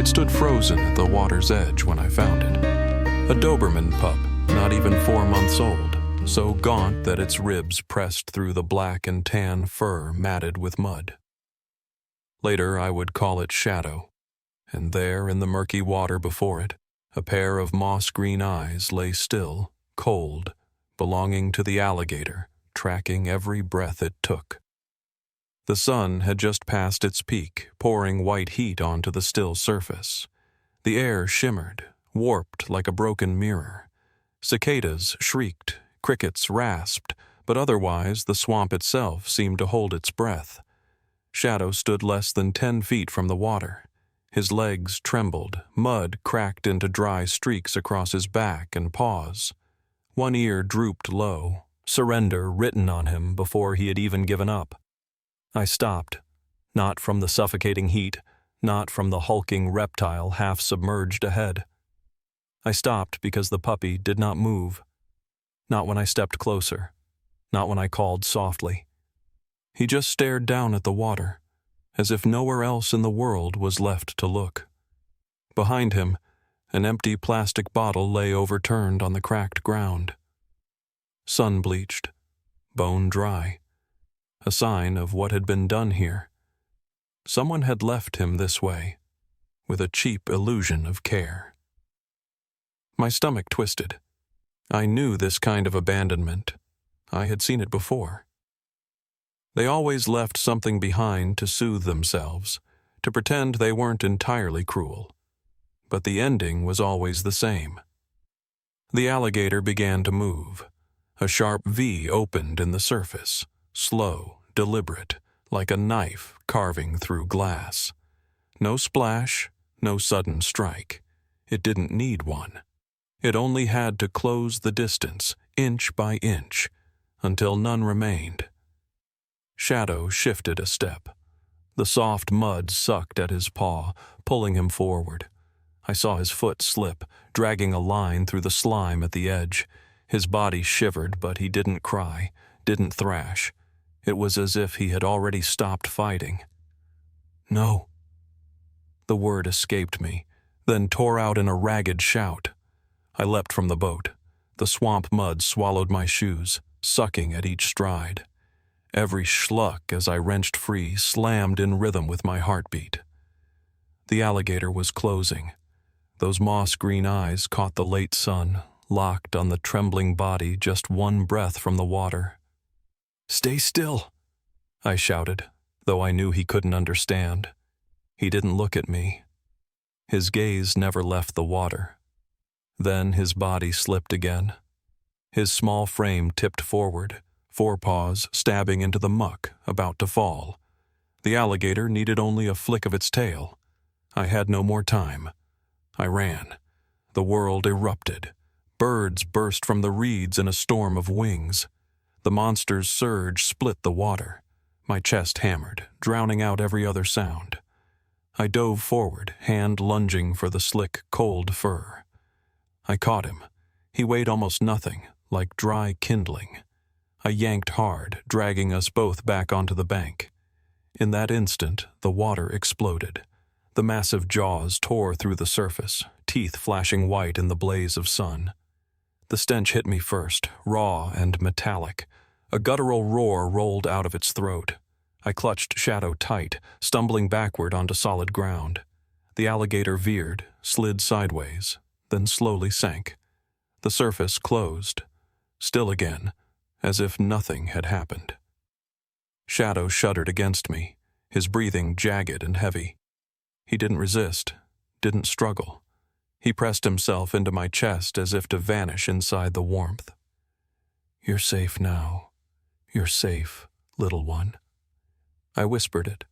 It stood frozen at the water's edge when I found it. A Doberman pup, not even 4 months old, so gaunt that its ribs pressed through the black and tan fur matted with mud. Later I would call it Shadow, and there in the murky water before it, a pair of moss-green eyes lay still, cold, belonging to the alligator, tracking every breath it took. The sun had just passed its peak, pouring white heat onto the still surface. The air shimmered, warped like a broken mirror. Cicadas shrieked, crickets rasped, but otherwise the swamp itself seemed to hold its breath. Shadow stood less than 10 feet from the water. His legs trembled, mud cracked into dry streaks across his back and paws. One ear drooped low, surrender written on him before he had even given up. I stopped, not from the suffocating heat, not from the hulking reptile half submerged ahead. I stopped because the puppy did not move. Not when I stepped closer, not when I called softly. He just stared down at the water, as if nowhere else in the world was left to look. Behind him, an empty plastic bottle lay overturned on the cracked ground. Sun-bleached, bone-dry, a sign of what had been done here. Someone had left him this way, with a cheap illusion of care. My stomach twisted. I knew this kind of abandonment. I had seen it before. They always left something behind to soothe themselves, to pretend they weren't entirely cruel. But the ending was always the same. The alligator began to move. A sharp V opened in the surface, slow, deliberate, like a knife carving through glass. No splash, no sudden strike. It didn't need one. It only had to close the distance, inch by inch, until none remained. Shadow shifted a step. The soft mud sucked at his paw, pulling him forward. I saw his foot slip, dragging a line through the slime at the edge. His body shivered, but he didn't cry, didn't thrash. It was as if he had already stopped fighting. No. The word escaped me, then tore out in a ragged shout. I leapt from the boat. The swamp mud swallowed my shoes, sucking at each stride. Every schluck as I wrenched free slammed in rhythm with my heartbeat. The alligator was closing. Those moss-green eyes caught the late sun, locked on the trembling body just one breath from the water. "Stay still," I shouted, though I knew he couldn't understand. He didn't look at me. His gaze never left the water. Then his body slipped again. His small frame tipped forward, forepaws stabbing into the muck, about to fall. The alligator needed only a flick of its tail. I had no more time. I ran. The world erupted. Birds burst from the reeds in a storm of wings. The monster's surge split the water. My chest hammered, drowning out every other sound. I dove forward, hand lunging for the slick, cold fur. I caught him. He weighed almost nothing, like dry kindling. I yanked hard, dragging us both back onto the bank. In that instant, the water exploded. The massive jaws tore through the surface, teeth flashing white in the blaze of sun. The stench hit me first, raw and metallic. A guttural roar rolled out of its throat. I clutched Shadow tight, stumbling backward onto solid ground. The alligator veered, slid sideways, then slowly sank. The surface closed, still again, as if nothing had happened. Shadow shuddered against me, his breathing jagged and heavy. He didn't resist, didn't struggle. He pressed himself into my chest as if to vanish inside the warmth. "You're safe now. You're safe, little one." I whispered it,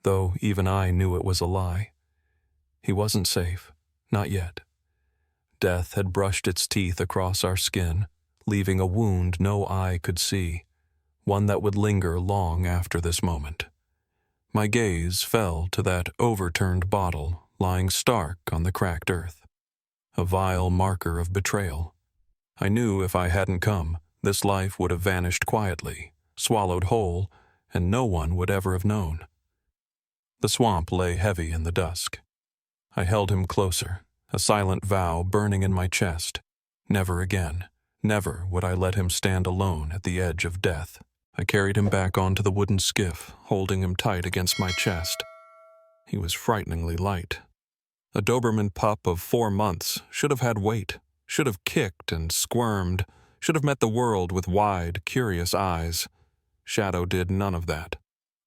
though even I knew it was a lie. He wasn't safe, not yet. Death had brushed its teeth across our skin, leaving a wound no eye could see, one that would linger long after this moment. My gaze fell to that overturned bottle lying stark on the cracked earth, a vile marker of betrayal. I knew if I hadn't come, this life would have vanished quietly, swallowed whole, and no one would ever have known. The swamp lay heavy in the dusk. I held him closer, a silent vow burning in my chest. Never again, never would I let him stand alone at the edge of death. I carried him back onto the wooden skiff, holding him tight against my chest. He was frighteningly light. A Doberman pup of 4 months should have had weight, should have kicked and squirmed, should have met the world with wide, curious eyes. Shadow did none of that.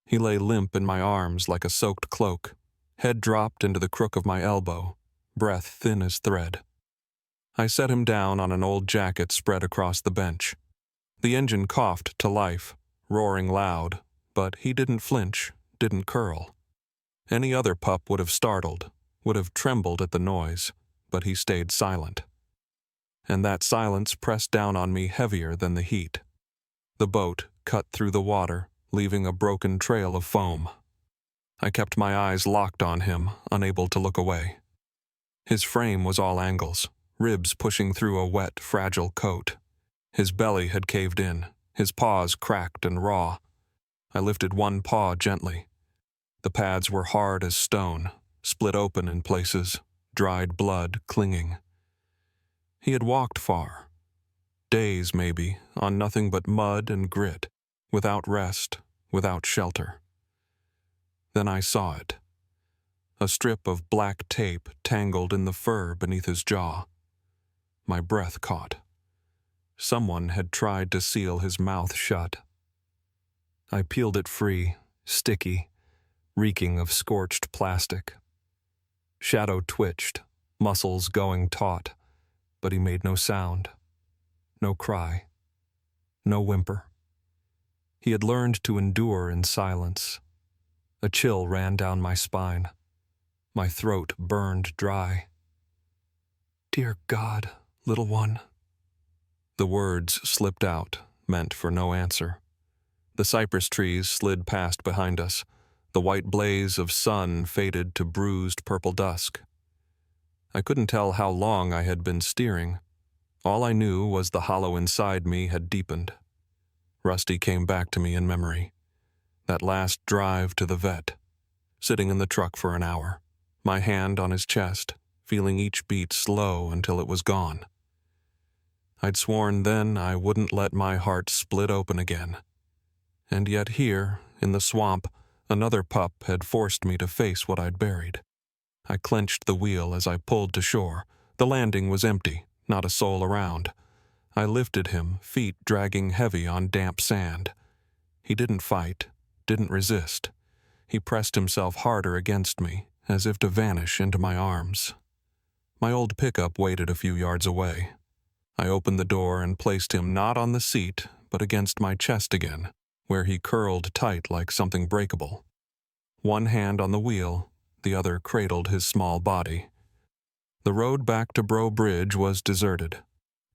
He lay limp in my arms like a soaked cloak, head dropped into the crook of my elbow, breath thin as thread. I set him down on an old jacket spread across the bench. The engine coughed to life, roaring loud, but he didn't flinch, didn't curl. Any other pup would have startled, would have trembled at the noise, but he stayed silent. And that silence pressed down on me heavier than the heat. The boat cut through the water, leaving a broken trail of foam. I kept my eyes locked on him, unable to look away. His frame was all angles, ribs pushing through a wet, fragile coat. His belly had caved in, his paws cracked and raw. I lifted one paw gently. The pads were hard as stone, split open in places, dried blood clinging. He had walked far. Days, maybe, on nothing but mud and grit, without rest, without shelter. Then I saw it. A strip of black tape tangled in the fur beneath his jaw. My breath caught. Someone had tried to seal his mouth shut. I peeled it free, sticky, reeking of scorched plastic. Shadow twitched, muscles going taut, but he made no sound, no cry, no whimper. He had learned to endure in silence. A chill ran down my spine. My throat burned dry. "Dear God, little one." The words slipped out, meant for no answer. The cypress trees slid past behind us. The white blaze of sun faded to bruised purple dusk. I couldn't tell how long I had been steering. All I knew was the hollow inside me had deepened. Rusty came back to me in memory. That last drive to the vet. Sitting in the truck for an hour, my hand on his chest, feeling each beat slow until it was gone. I'd sworn then I wouldn't let my heart split open again. And yet here, in the swamp, another pup had forced me to face what I'd buried. I clenched the wheel as I pulled to shore. The landing was empty, not a soul around. I lifted him, feet dragging heavy on damp sand. He didn't fight, didn't resist. He pressed himself harder against me, as if to vanish into my arms. My old pickup waited a few yards away. I opened the door and placed him not on the seat, but against my chest again, where he curled tight like something breakable. One hand on the wheel, the other cradled his small body. The road back to Bro Bridge was deserted.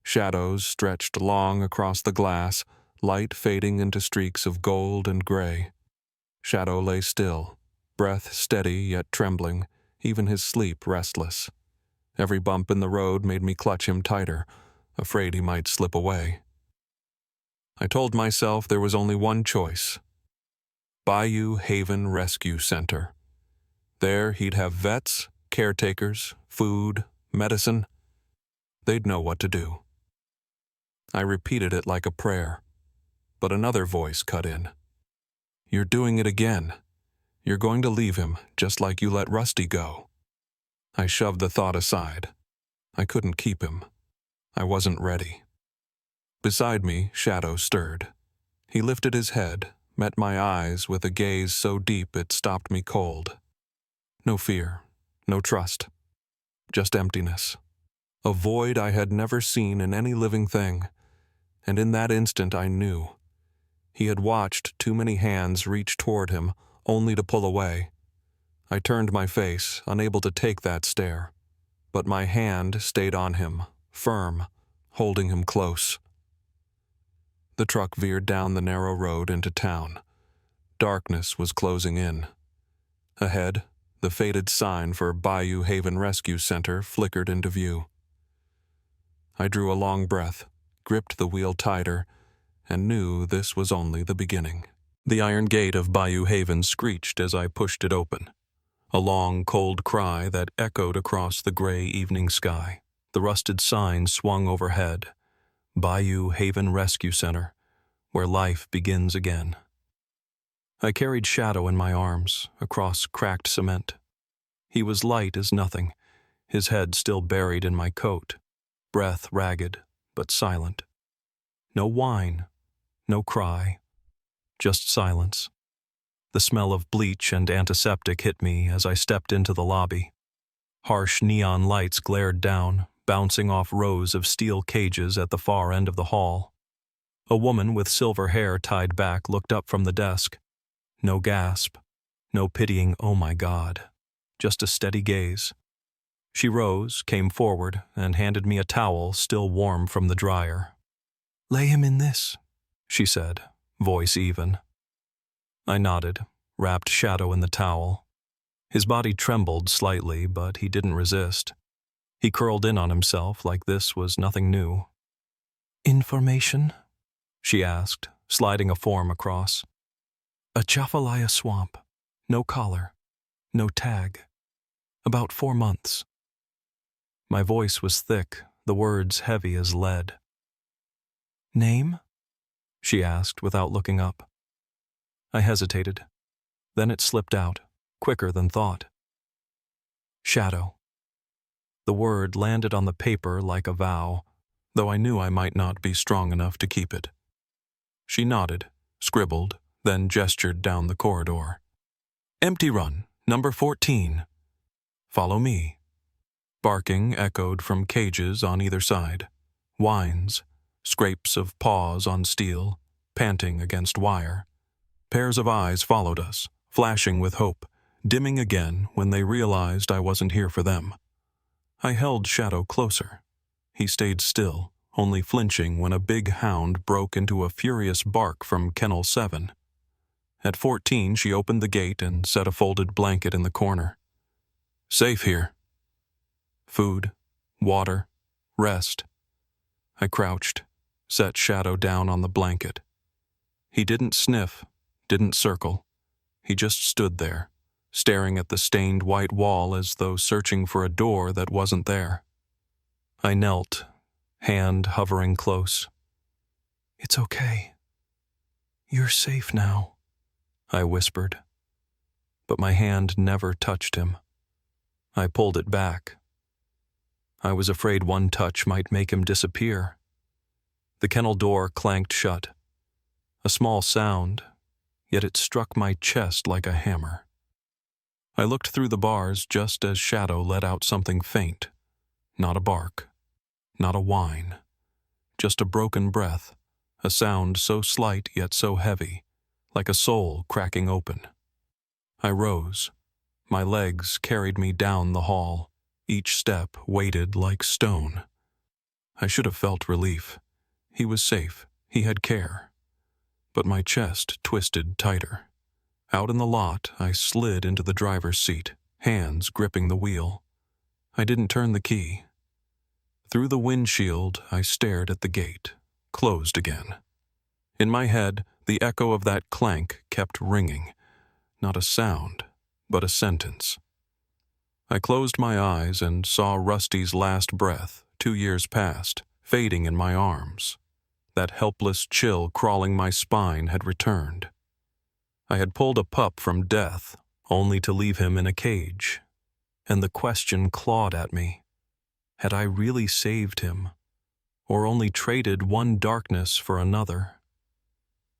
Shadows stretched long across the glass, light fading into streaks of gold and gray. Shadow lay still, breath steady yet trembling, even his sleep restless. Every bump in the road made me clutch him tighter, afraid he might slip away. I told myself there was only one choice. Bayou Haven Rescue Center. There he'd have vets, caretakers, food, medicine. They'd know what to do. I repeated it like a prayer, but another voice cut in. "You're doing it again. You're going to leave him, just like you let Rusty go." I shoved the thought aside. I couldn't keep him. I wasn't ready. Beside me, Shadow stirred. He lifted his head, met my eyes with a gaze so deep it stopped me cold. No fear, no trust, just emptiness. A void I had never seen in any living thing, and in that instant I knew. He had watched too many hands reach toward him, only to pull away. I turned my face, unable to take that stare, but my hand stayed on him, firm, holding him close. The truck veered down the narrow road into town. Darkness was closing in. Ahead, the faded sign for Bayou Haven Rescue Center flickered into view. I drew a long breath, gripped the wheel tighter, and knew this was only the beginning. The iron gate of Bayou Haven screeched as I pushed it open. A long, cold cry that echoed across the gray evening sky. The rusted sign swung overhead. Bayou Haven Rescue Center, where life begins again. I carried Shadow in my arms, across cracked cement. He was light as nothing, his head still buried in my coat, breath ragged, but silent. No whine, no cry, just silence. The smell of bleach and antiseptic hit me as I stepped into the lobby. Harsh neon lights glared down, bouncing off rows of steel cages at the far end of the hall. A woman with silver hair tied back looked up from the desk. No gasp, no pitying "oh my God," just a steady gaze. She rose, came forward, and handed me a towel still warm from the dryer. "Lay him in this," she said, voice even. I nodded, wrapped Shadow in the towel. His body trembled slightly, but he didn't resist. He curled in on himself like this was nothing new. "Information?" she asked, sliding a form across. "Atchafalaya swamp. No collar. No tag. About 4 months." My voice was thick, the words heavy as lead. "Name?" she asked without looking up. I hesitated. Then it slipped out, quicker than thought. "Shadow." The word landed on the paper like a vow, though I knew I might not be strong enough to keep it. She nodded, scribbled, then gestured down the corridor. "Empty run, number 14. Follow me." Barking echoed from cages on either side. Whines, scrapes of paws on steel, panting against wire. Pairs of eyes followed us, flashing with hope, dimming again when they realized I wasn't here for them. I held Shadow closer. He stayed still, only flinching when a big hound broke into a furious bark from Kennel 7. At 14, she opened the gate and set a folded blanket in the corner. "Safe here." Food, water, rest. I crouched, set Shadow down on the blanket. He didn't sniff, didn't circle. He just stood there, staring at the stained white wall as though searching for a door that wasn't there. I knelt, hand hovering close. "It's okay. You're safe now," I whispered. But my hand never touched him. I pulled it back. I was afraid one touch might make him disappear. The kennel door clanked shut. A small sound, yet it struck my chest like a hammer. I looked through the bars just as Shadow let out something faint. Not a bark, not a whine, just a broken breath, a sound so slight yet so heavy, like a soul cracking open. I rose. My legs carried me down the hall, each step weighted like stone. I should have felt relief. He was safe. He had care. But my chest twisted tighter. Out in the lot, I slid into the driver's seat, hands gripping the wheel. I didn't turn the key. Through the windshield, I stared at the gate, closed again. In my head, the echo of that clank kept ringing. Not a sound, but a sentence. I closed my eyes and saw Rusty's last breath, 2 years past, fading in my arms. That helpless chill crawling my spine had returned. I had pulled a pup from death, only to leave him in a cage. And the question clawed at me. Had I really saved him, or only traded one darkness for another?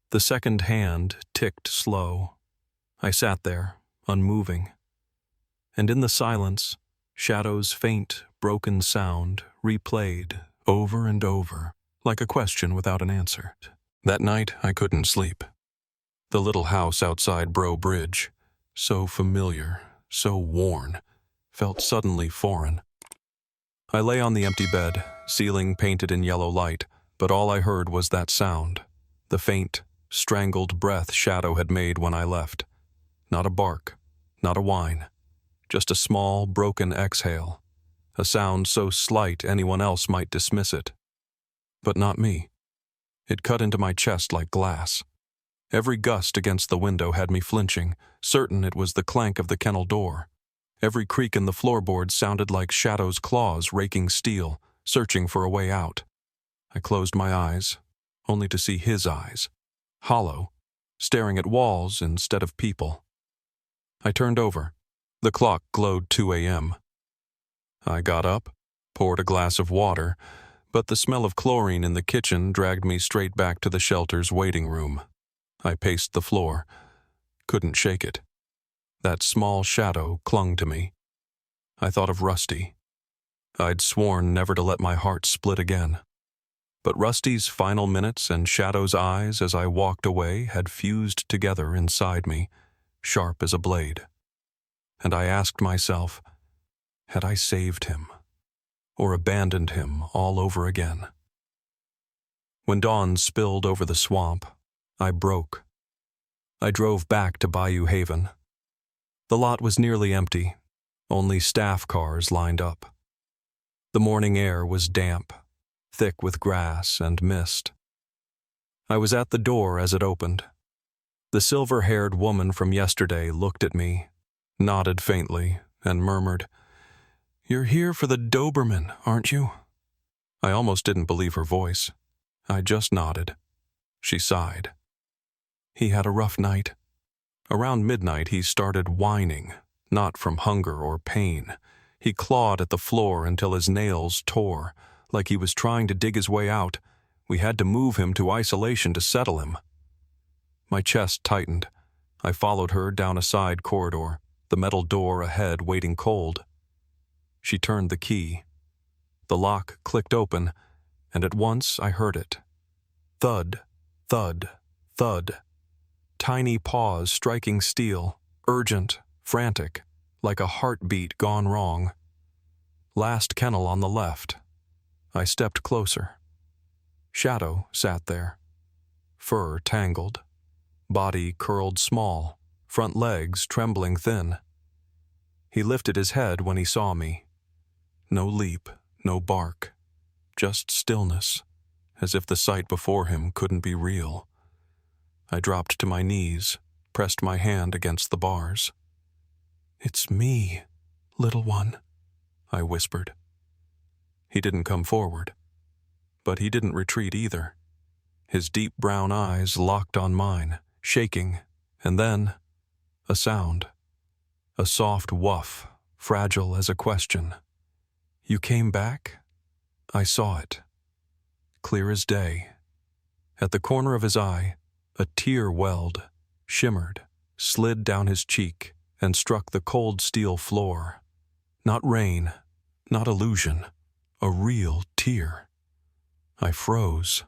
The second hand ticked slow. I sat there, unmoving. And in the silence, Shadow's faint, broken sound replayed over and over, like a question without an answer. That night, I couldn't sleep. The little house outside Bro Bridge, so familiar, so worn, felt suddenly foreign. I lay on the empty bed, ceiling painted in yellow light, but all I heard was that sound, the faint, strangled breath Shadow had made when I left. Not a bark, not a whine, just a small, broken exhale, a sound so slight anyone else might dismiss it. But not me. It cut into my chest like glass. Every gust against the window had me flinching, certain it was the clank of the kennel door. Every creak in the floorboard sounded like Shadow's claws raking steel, searching for a way out. I closed my eyes, only to see his eyes, hollow, staring at walls instead of people. I turned over. The clock glowed 2 a.m. I got up, poured a glass of water, but the smell of chlorine in the kitchen dragged me straight back to the shelter's waiting room. I paced the floor. Couldn't shake it. That small shadow clung to me. I thought of Rusty. I'd sworn never to let my heart split again. But Rusty's final minutes and Shadow's eyes as I walked away had fused together inside me, sharp as a blade. And I asked myself, had I saved him, or abandoned him all over again? When dawn spilled over the swamp, I broke. I drove back to Bayou Haven. The lot was nearly empty, only staff cars lined up. The morning air was damp, thick with grass and mist. I was at the door as it opened. The silver-haired woman from yesterday looked at me, nodded faintly, and murmured, "You're here for the Doberman, aren't you?" I almost didn't believe her voice. I just nodded. She sighed. He had a rough night. Around midnight he started whining, not from hunger or pain. He clawed at the floor until his nails tore, like he was trying to dig his way out. We had to move him to isolation to settle him. My chest tightened. I followed her down a side corridor, the metal door ahead waiting cold. She turned the key. The lock clicked open, and at once I heard it. Thud, thud, thud. Tiny paws striking steel, urgent, frantic, like a heartbeat gone wrong. Last kennel on the left. I stepped closer. Shadow sat there. Fur tangled. Body curled small, front legs trembling thin. He lifted his head when he saw me. No leap, no bark. Just stillness, as if the sight before him couldn't be real. I dropped to my knees, pressed my hand against the bars. "It's me, little one," I whispered. He didn't come forward, but he didn't retreat either. His deep brown eyes locked on mine, shaking, and then a sound. A soft woof, fragile as a question. "You came back?" I saw it. Clear as day. At the corner of his eye, a tear welled, shimmered, slid down his cheek, and struck the cold steel floor. Not rain, not illusion, a real tear. I froze.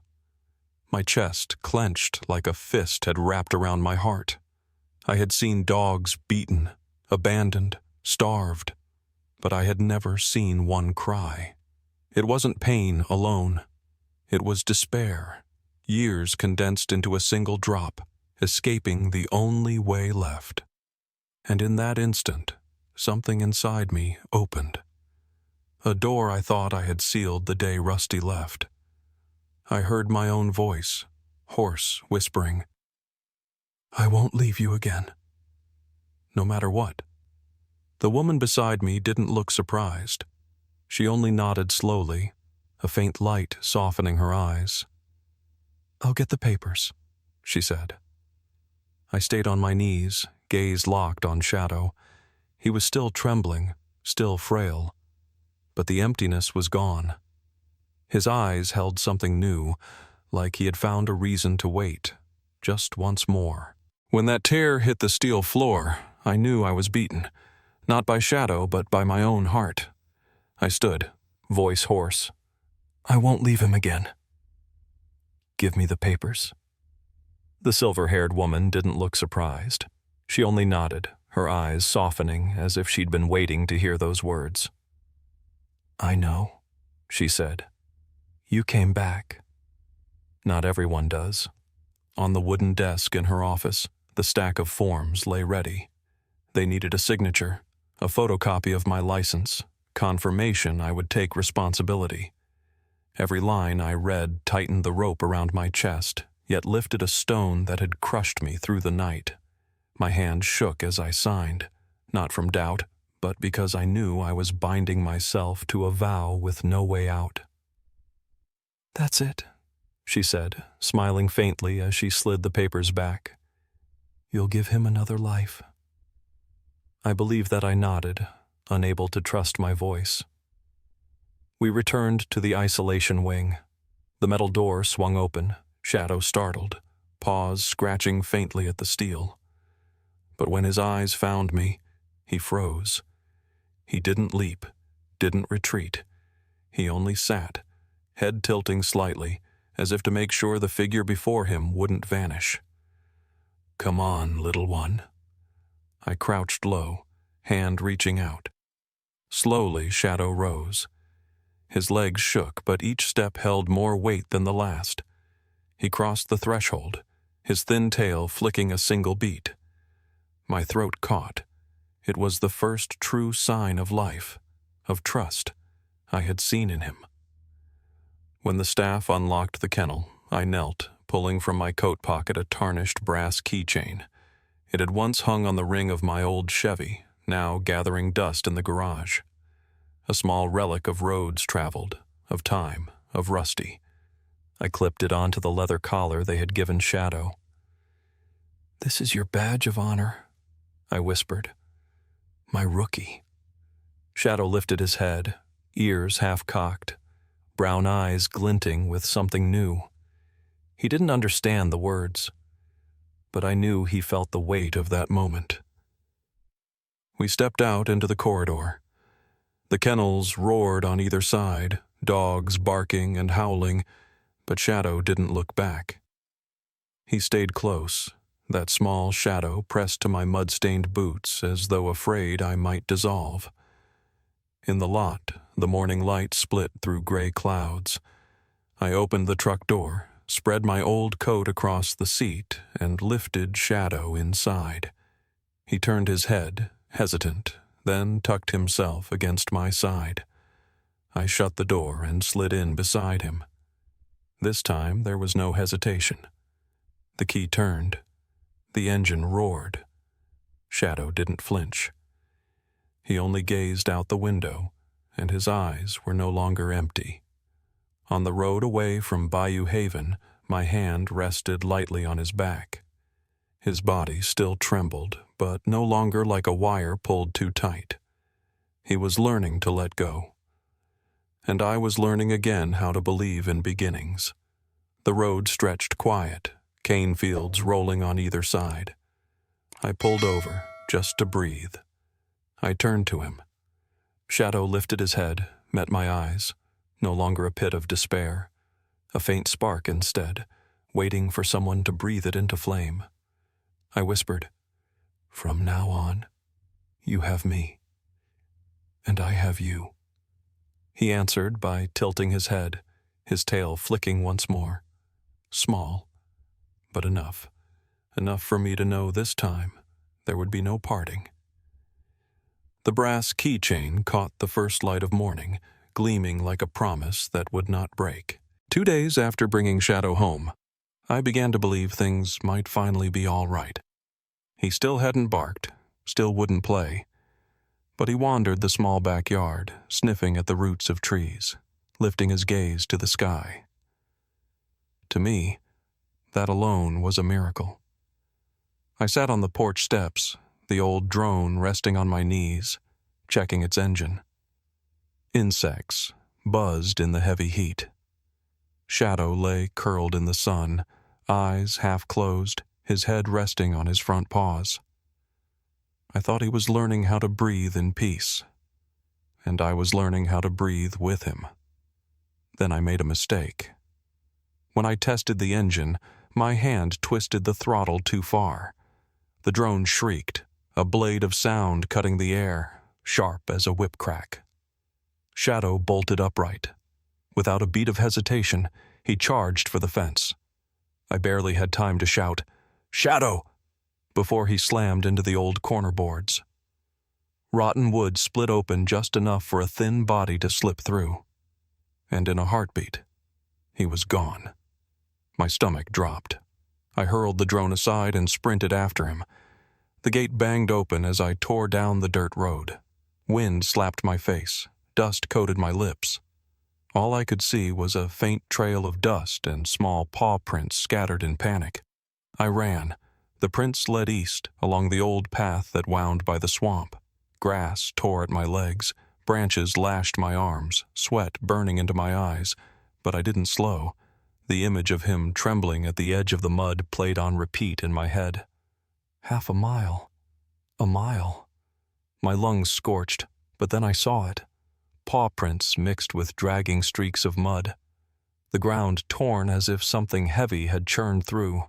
My chest clenched like a fist had wrapped around my heart. I had seen dogs beaten, abandoned, starved, but I had never seen one cry. It wasn't pain alone. It was despair, years condensed into a single drop, escaping the only way left. And in that instant, something inside me opened. A door I thought I had sealed the day Rusty left. I heard my own voice, hoarse, whispering, "I won't leave you again." No matter what. The woman beside me didn't look surprised. She only nodded slowly, a faint light softening her eyes. "I'll get the papers," she said. I stayed on my knees, gaze locked on Shadow. He was still trembling, still frail, but the emptiness was gone. His eyes held something new, like he had found a reason to wait, just once more. When that tear hit the steel floor, I knew I was beaten, not by Shadow, but by my own heart. I stood, voice hoarse. "I won't leave him again." "Give me the papers." The silver-haired woman didn't look surprised. She only nodded, her eyes softening as if she'd been waiting to hear those words. "I know," she said. "You came back." Not everyone does. On the wooden desk in her office, the stack of forms lay ready. They needed a signature, a photocopy of my license, confirmation I would take responsibility. Every line I read tightened the rope around my chest, yet lifted a stone that had crushed me through the night. My hand shook as I signed, not from doubt, but because I knew I was binding myself to a vow with no way out. "That's it," she said, smiling faintly as she slid the papers back. "You'll give him another life." I believe that I nodded, unable to trust my voice. We returned to the isolation wing. The metal door swung open, Shadow startled, paws scratching faintly at the steel. But when his eyes found me, he froze. He didn't leap, didn't retreat. He only sat, head tilting slightly, as if to make sure the figure before him wouldn't vanish. "Come on, little one." I crouched low, hand reaching out. Slowly, Shadow rose. His legs shook, but each step held more weight than the last. He crossed the threshold, his thin tail flicking a single beat. My throat caught. It was the first true sign of life, of trust, I had seen in him. When the staff unlocked the kennel, I knelt, pulling from my coat pocket a tarnished brass keychain. It had once hung on the ring of my old Chevy, now gathering dust in the garage. A small relic of roads traveled, of time, of Rusty. I clipped it onto the leather collar they had given Shadow. "This is your badge of honor," I whispered. "My rookie." Shadow lifted his head, ears half-cocked, brown eyes glinting with something new. He didn't understand the words, but I knew he felt the weight of that moment. We stepped out into the corridor. The kennels roared on either side, dogs barking and howling, but Shadow didn't look back. He stayed close, that small shadow pressed to my mud-stained boots as though afraid I might dissolve. In the lot, the morning light split through gray clouds. I opened the truck door, spread my old coat across the seat, and lifted Shadow inside. He turned his head, hesitant, then tucked himself against my side. I shut the door and slid in beside him. This time there was no hesitation. The key turned. The engine roared. Shadow didn't flinch. He only gazed out the window, and his eyes were no longer empty. On the road away from Bayou Haven, my hand rested lightly on his back. His body still trembled, but no longer like a wire pulled too tight. He was learning to let go. And I was learning again how to believe in beginnings. The road stretched quiet, cane fields rolling on either side. I pulled over, just to breathe. I turned to him. Shadow lifted his head, met my eyes, no longer a pit of despair, a faint spark instead, waiting for someone to breathe it into flame. I whispered, "From now on, you have me, and I have you." He answered by tilting his head, his tail flicking once more. Small, but enough. Enough for me to know this time there would be no parting. The brass keychain caught the first light of morning, gleaming like a promise that would not break. 2 days after bringing Shadow home, I began to believe things might finally be all right. He still hadn't barked, still wouldn't play, but he wandered the small backyard, sniffing at the roots of trees, lifting his gaze to the sky. To me, that alone was a miracle. I sat on the porch steps, the old drone resting on my knees, checking its engine. Insects buzzed in the heavy heat. Shadow lay curled in the sun, eyes half closed, his head resting on his front paws. I thought he was learning how to breathe in peace, and I was learning how to breathe with him. Then I made a mistake. When I tested the engine, my hand twisted the throttle too far. The drone shrieked, a blade of sound cutting the air, sharp as a whip crack. Shadow bolted upright. Without a beat of hesitation, he charged for the fence. I barely had time to shout, "Shadow!" before he slammed into the old corner boards. Rotten wood split open just enough for a thin body to slip through. And in a heartbeat, he was gone. My stomach dropped. I hurled the drone aside and sprinted after him. The gate banged open as I tore down the dirt road. Wind slapped my face, dust coated my lips. All I could see was a faint trail of dust and small paw prints scattered in panic. I ran. The prints led east, along the old path that wound by the swamp. Grass tore at my legs, branches lashed my arms, sweat burning into my eyes, but I didn't slow. The image of him trembling at the edge of the mud played on repeat in my head. Half a mile. A mile. My lungs scorched, but then I saw it. Paw prints mixed with dragging streaks of mud. The ground torn as if something heavy had churned through.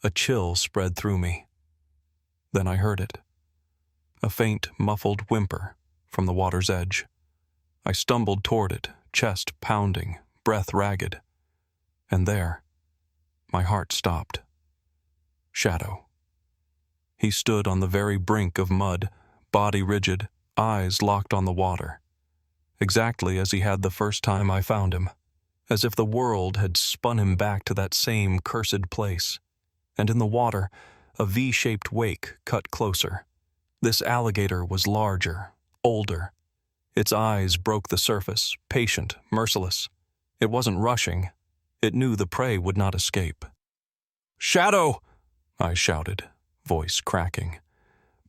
A chill spread through me. Then I heard it. A faint, muffled whimper from the water's edge. I stumbled toward it, chest pounding, breath ragged. And there, my heart stopped. Shadow. He stood on the very brink of mud, body rigid, eyes locked on the water. Exactly as he had the first time I found him, as if the world had spun him back to that same cursed place. And in the water, a V-shaped wake cut closer. This alligator was larger, older. Its eyes broke the surface, patient, merciless. It wasn't rushing. It knew the prey would not escape. "Shadow!" I shouted, voice cracking.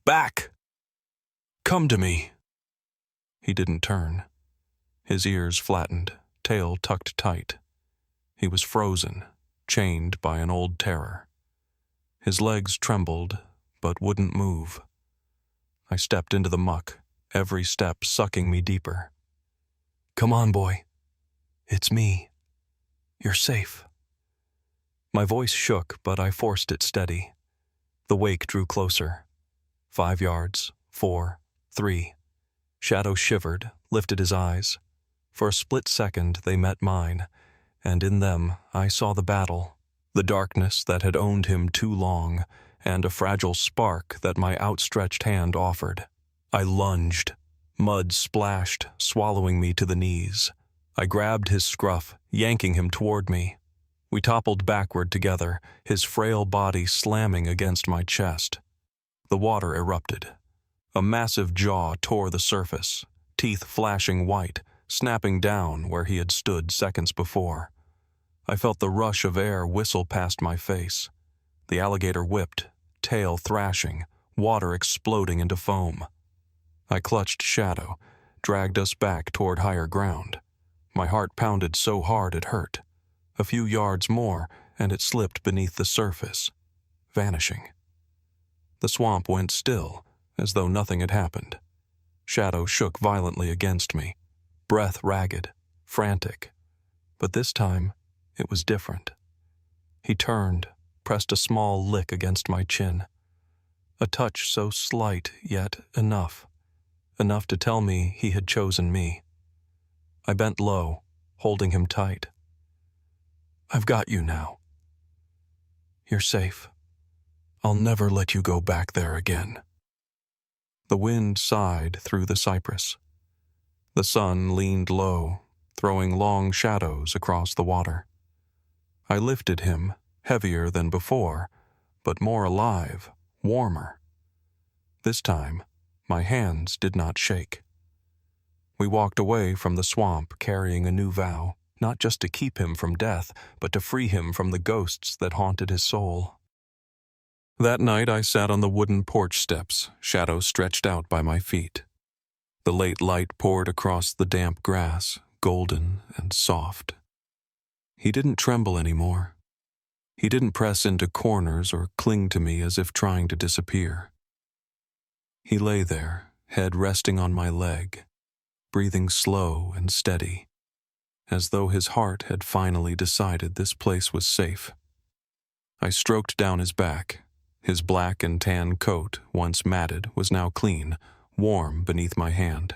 "Back! Come to me!" He didn't turn. His ears flattened, tail tucked tight. He was frozen, chained by an old terror. His legs trembled, but wouldn't move. I stepped into the muck, every step sucking me deeper. "Come on, boy. It's me. You're safe." My voice shook, but I forced it steady. The wake drew closer. 5 yards, 4, 3. Shadow shivered, lifted his eyes. For a split second they met mine, and in them I saw the battle, the darkness that had owned him too long, and a fragile spark that my outstretched hand offered. I lunged. Mud splashed, swallowing me to the knees. I grabbed his scruff, yanking him toward me. We toppled backward together, his frail body slamming against my chest. The water erupted. A massive jaw tore the surface, teeth flashing white, snapping down where he had stood seconds before. I felt the rush of air whistle past my face. The alligator whipped, tail thrashing, water exploding into foam. I clutched Shadow, dragged us back toward higher ground. My heart pounded so hard it hurt. A few yards more, and it slipped beneath the surface, vanishing. The swamp went still, as though nothing had happened. Shadow shook violently against me, breath ragged, frantic. But this time, it was different. He turned, pressed a small lick against my chin. A touch so slight, yet enough to tell me he had chosen me. I bent low, holding him tight. "I've got you now. You're safe. I'll never let you go back there again." The wind sighed through the cypress. The sun leaned low, throwing long shadows across the water. I lifted him, heavier than before, but more alive, warmer. This time, my hands did not shake. We walked away from the swamp carrying a new vow, not just to keep him from death, but to free him from the ghosts that haunted his soul. That night I sat on the wooden porch steps, Shadow stretched out by my feet. The late light poured across the damp grass, golden and soft. He didn't tremble anymore. He didn't press into corners or cling to me as if trying to disappear. He lay there, head resting on my leg, breathing slow and steady, as though his heart had finally decided this place was safe. I stroked down his back. His black and tan coat, once matted, was now clean, warm beneath my hand.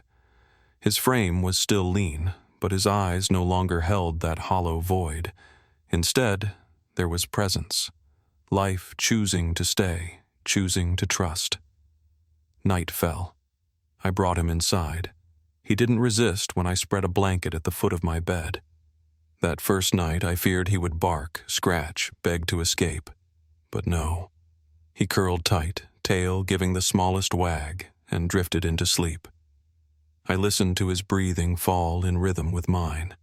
His frame was still lean, but his eyes no longer held that hollow void. Instead, there was presence, life choosing to stay, choosing to trust. Night fell. I brought him inside. He didn't resist when I spread a blanket at the foot of my bed. That first night I feared he would bark, scratch, beg to escape. But no. He curled tight, tail giving the smallest wag, and drifted into sleep. I listened to his breathing fall in rhythm with mine.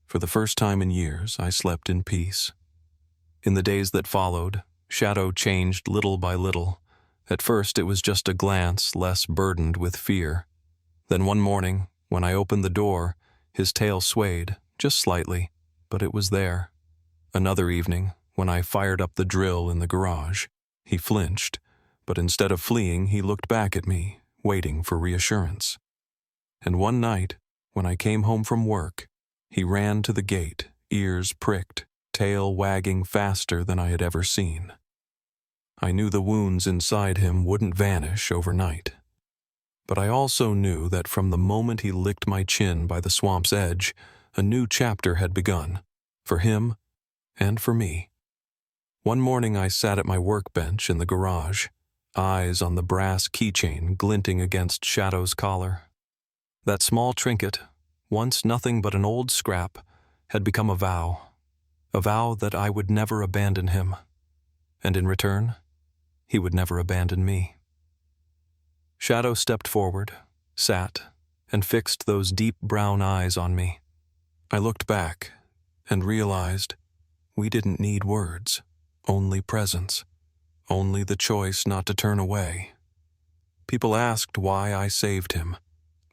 For the first time in years, I slept in peace. In the days that followed, Shadow changed little by little. At first, it was just a glance less burdened with fear. Then one morning, when I opened the door, his tail swayed, just slightly, but it was there. Another evening, when I fired up the drill in the garage, he flinched, but instead of fleeing, he looked back at me, waiting for reassurance. And one night, when I came home from work, he ran to the gate, ears pricked, tail wagging faster than I had ever seen. I knew the wounds inside him wouldn't vanish overnight. But I also knew that from the moment he licked my chin by the swamp's edge, a new chapter had begun, for him and for me. One morning I sat at my workbench in the garage, eyes on the brass keychain glinting against Shadow's collar. That small trinket, once nothing but an old scrap, had become a vow that I would never abandon him, and in return, he would never abandon me. Shadow stepped forward, sat, and fixed those deep brown eyes on me. I looked back and realized we didn't need words, only presence, only the choice not to turn away. People asked why I saved him,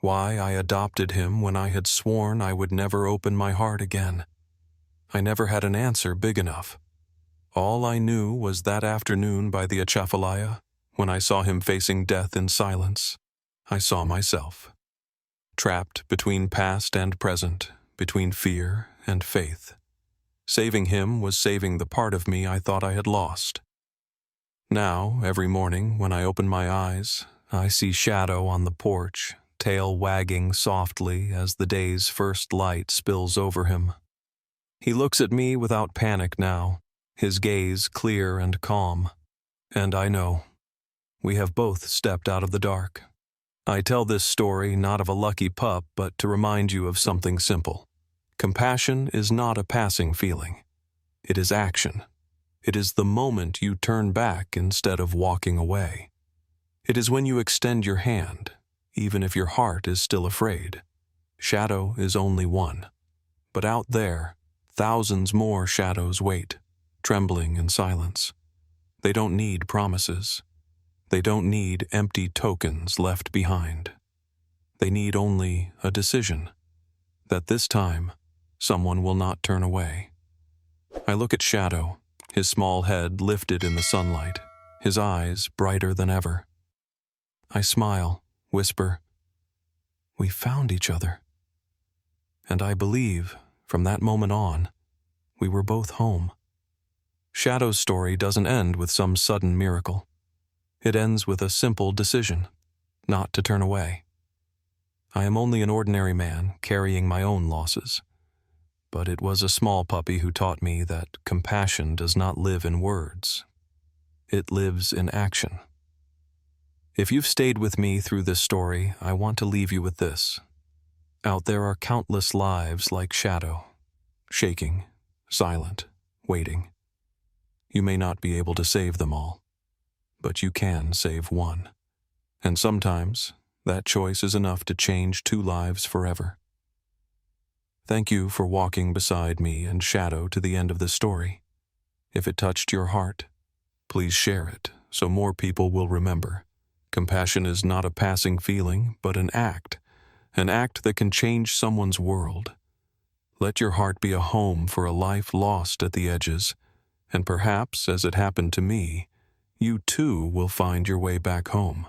why I adopted him when I had sworn I would never open my heart again. I never had an answer big enough. All I knew was that afternoon by the Atchafalaya, when I saw him facing death in silence, I saw myself. Trapped between past and present, between fear and faith. Saving him was saving the part of me I thought I had lost. Now, every morning, when I open my eyes, I see Shadow on the porch, tail wagging softly as the day's first light spills over him. He looks at me without panic now, his gaze clear and calm. And I know, we have both stepped out of the dark. I tell this story not of a lucky pup, but to remind you of something simple. Compassion is not a passing feeling. It is action. It is the moment you turn back instead of walking away. It is when you extend your hand, even if your heart is still afraid. Shadow is only one. But out there, thousands more shadows wait, trembling in silence. They don't need promises. They don't need empty tokens left behind. They need only a decision that this time someone will not turn away. I look at Shadow, his small head lifted in the sunlight, his eyes brighter than ever. I smile, whisper, "We found each other." And I believe, from that moment on, we were both home. Shadow's story doesn't end with some sudden miracle. It ends with a simple decision, not to turn away. I am only an ordinary man carrying my own losses, but it was a small puppy who taught me that compassion does not live in words. It lives in action. If you've stayed with me through this story, I want to leave you with this. Out there are countless lives like Shadow, shaking, silent, waiting. You may not be able to save them all, but you can save one. And sometimes, that choice is enough to change two lives forever. Thank you for walking beside me and Shadow to the end of this story. If it touched your heart, please share it so more people will remember. Compassion is not a passing feeling, but an act that can change someone's world. Let your heart be a home for a life lost at the edges, and perhaps, as it happened to me, you too will find your way back home.